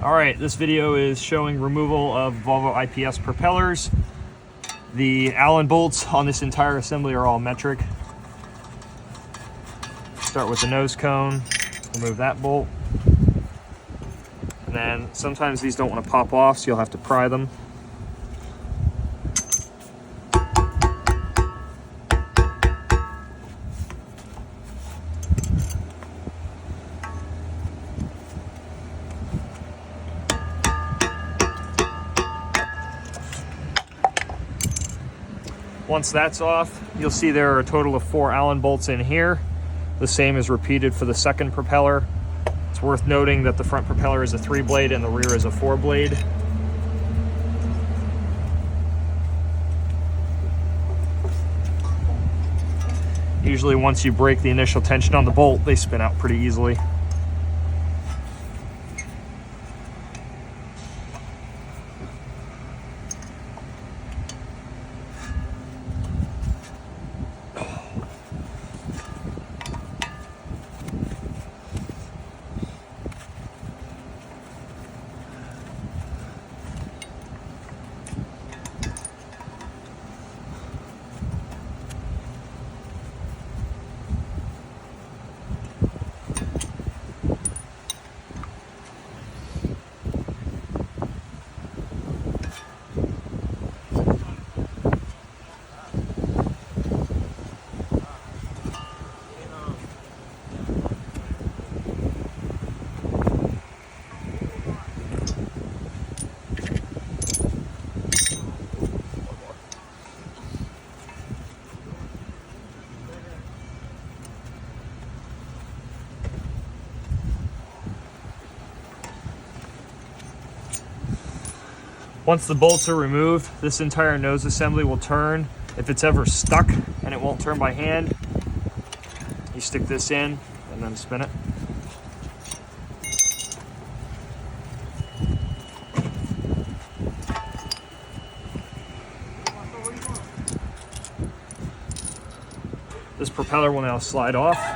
All right, this video is showing removal of Volvo IPS propellers. The Allen bolts on this entire assembly are all metric. Start with the nose cone, remove that bolt. And then sometimes these don't want to pop off, so you'll have to pry them. Once that's off, you'll see there are a total of 4 Allen bolts in here. The same is repeated for the second propeller. It's worth noting that the front propeller is a 3-blade and the rear is a 4-blade. Usually once you break the initial tension on the bolt, they spin out pretty easily. Once the bolts are removed, this entire nose assembly will turn. If it's ever stuck and it won't turn by hand, you stick this in and then spin it. This propeller will now slide off.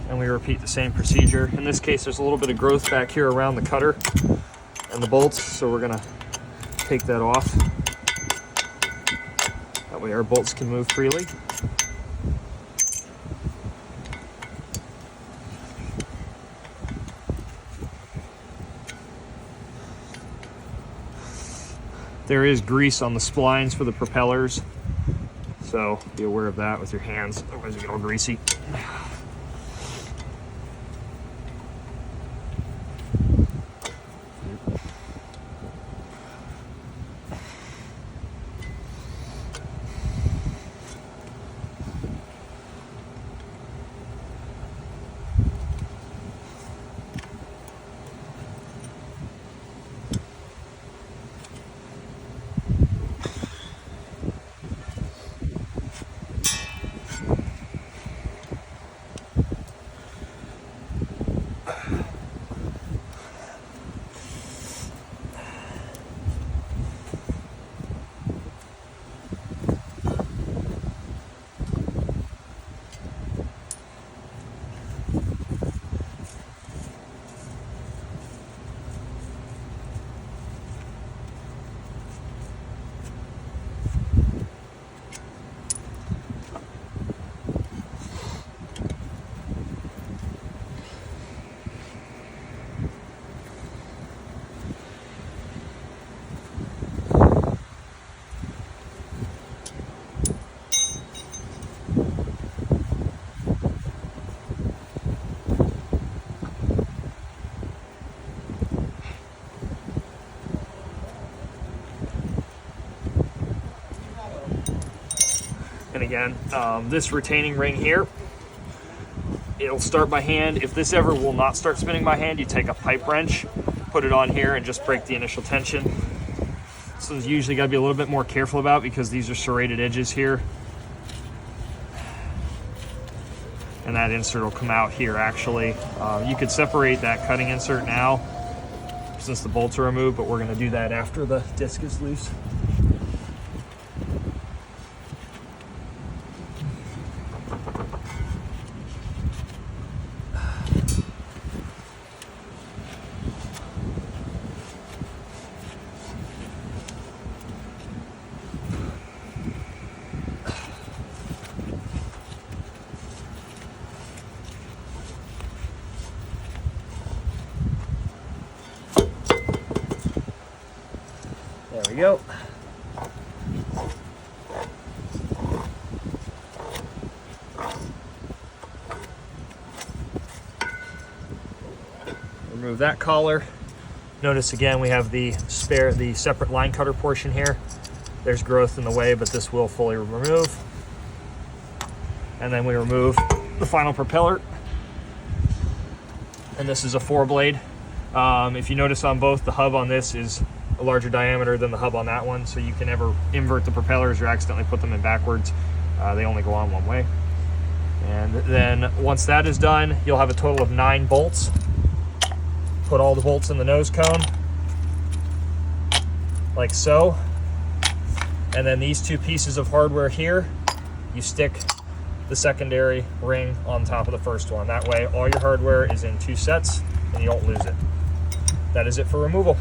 And we repeat the same procedure. In this case, there's a little bit of growth back here around the cutter and the bolts, so we're gonna take that off. That way our bolts can move freely. There is grease on the splines for the propellers, so be aware of that with your hands, otherwise you get all greasy. And again, this retaining ring here, it'll start by hand. If this ever will not start spinning by hand, you take a pipe wrench, put it on here, and just break the initial tension. This one's usually got to be a little bit more careful about because these are serrated edges here. And that insert will come out here actually. You could separate that cutting insert now since the bolts are removed, but we're going to do that after the disc is loose. we go. Remove that collar. Notice again we have the separate line cutter portion here. There's growth in the way, but this will fully remove. And then we remove the final propeller. And this is a 4-blade. If you notice on both, the hub on this is a larger diameter than the hub on that one, so you can never invert the propellers or accidentally put them in backwards. They only go on one way. And then once that is done, you'll have a total of 9 bolts. Put all the bolts in the nose cone, like so. And then these 2 pieces of hardware here, you stick the secondary ring on top of the first one. That way all your hardware is in 2 sets and you don't lose it. That is it for removal.